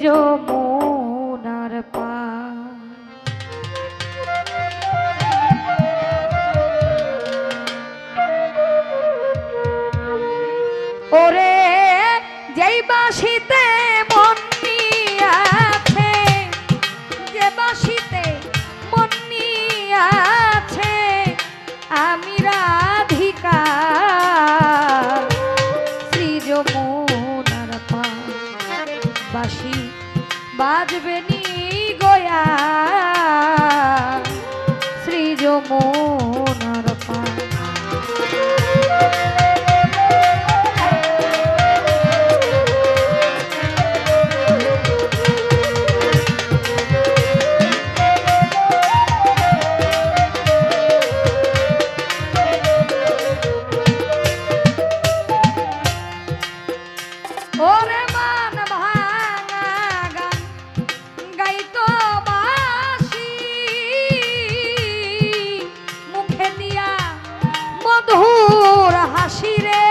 যমুনার পার। ওরে যেই বাঁশিতে মন নিয়াছে, যে বাঁশিতে মন নিয়াছে, আমি রাধিকা শ্রী যমুনার পার। বাঁশি বাজবে নি গয়া শ্রী যমুনার পার। ওরে মান ভাঙা গান গাইতো বাঁশি, মুখে দিয়া মধুর হাসি রে।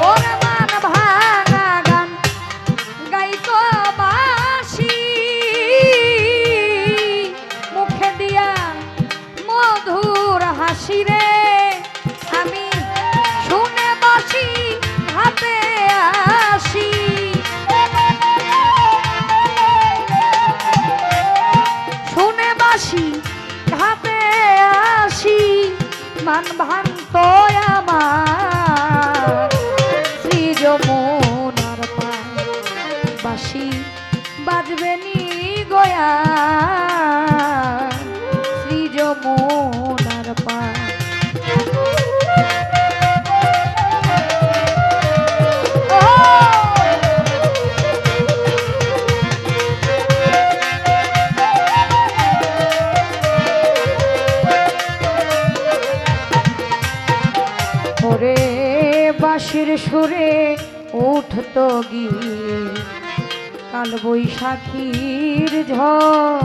ওরে মান ভাঙা গান গাইতো বাঁশি, মুখে দিয়া মধুর হাসি রে। আমি শুনে বাঁশি হাতে আসি, শুনে বাঁশি হাতে আসি, মান ভাঙত আমার শ্রী যমুনার পার। বাঁশি বাজবে নি গয়া শ্রী যমুনার পার। ওরে বাঁশির সুরে উঠতো গীত, কাল বৈশাখীর ঝড়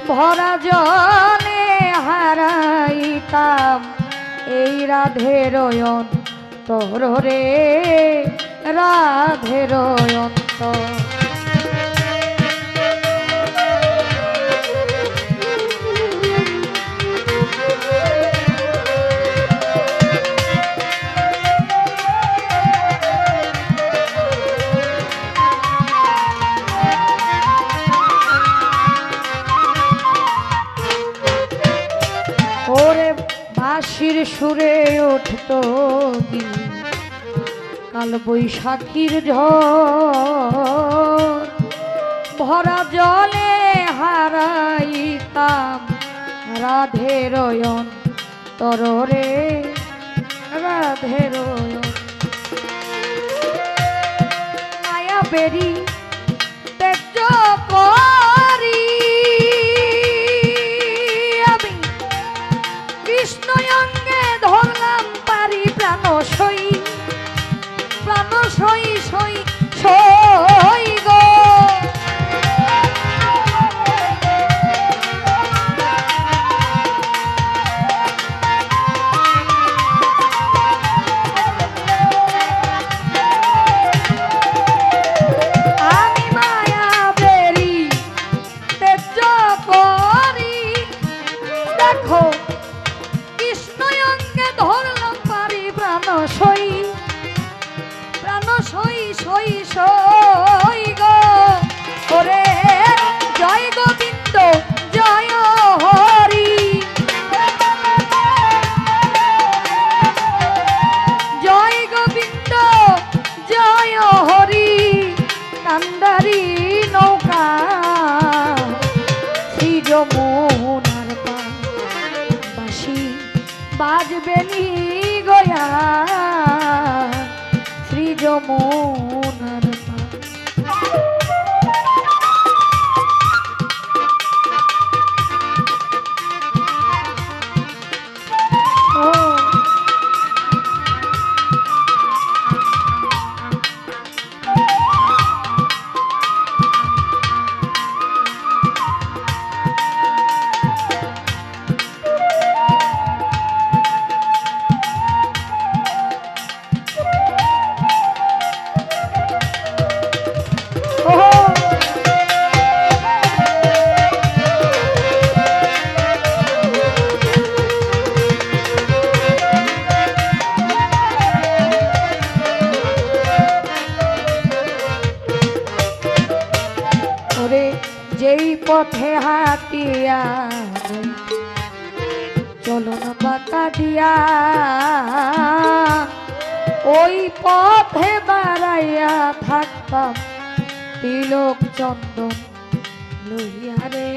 ভরা জলে হারাইতাম এই রাধের অন্তর রে, রাধের অন্তর। ওরে বাঁশির সুরে উঠতো গীত, কাল বৈশাখীর ঝড় ভরা জলে হারাইতাম রাধের অন্তর রে, রাধের মায়া বেরি তেজ করি আমি কৃষ্ণ অঙ্গে ধরলাম পারি প্রাণ সই, প্রাণ সই সই সই গো। ওরে যেই পথে হাঁটিয়া চলন বাঁকা দিয়া ওই পথে দাঁড়াইয়া থাকতাম তিলক চন্দন লইয়া রে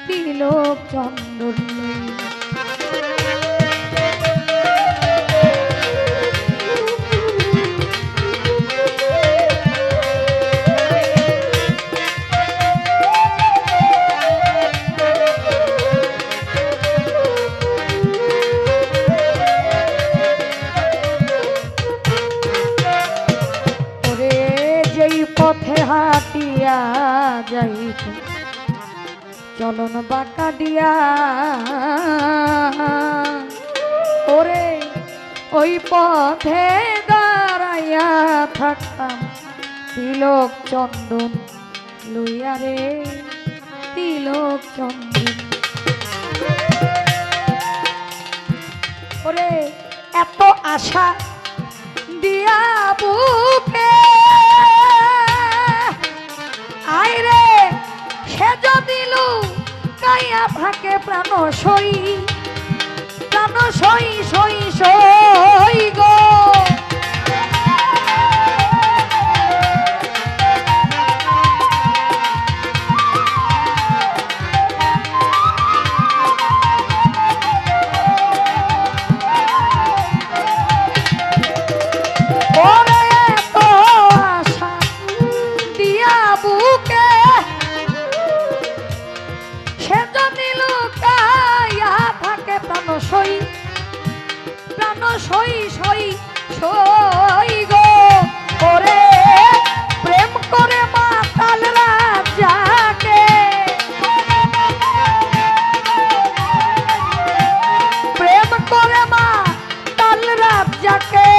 তিলক চন্দন লইয়া। পথে হাঁটিয়া যাইত চলন বাঁকা দিয়া ওরে ওই পথে দাঁড়াইয়া থাকতাম তিলক চন্দন লইয়া রে তিলক চন্দন। ওরে এত আশা দিয়া বুকে আইরে সে যদি লুকাইয়া থাকে প্রাণ সই সই সই গো। সই সই সই গো। ওরে প্রেম করে মাতাল রাজাকে প্রেম করে মাতাল রাজাকে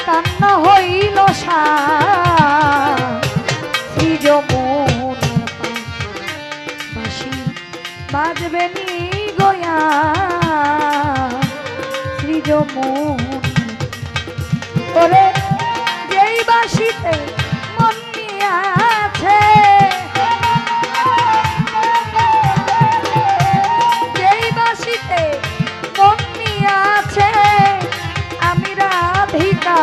কান্না হইল শ্রীজ মনের বাঁশি বাজবে নি গয়া ওরে যেই বাঁশিতে মন নিয়াছে যেই বাঁশিতে মন নিয়াছে আমি রাধিকা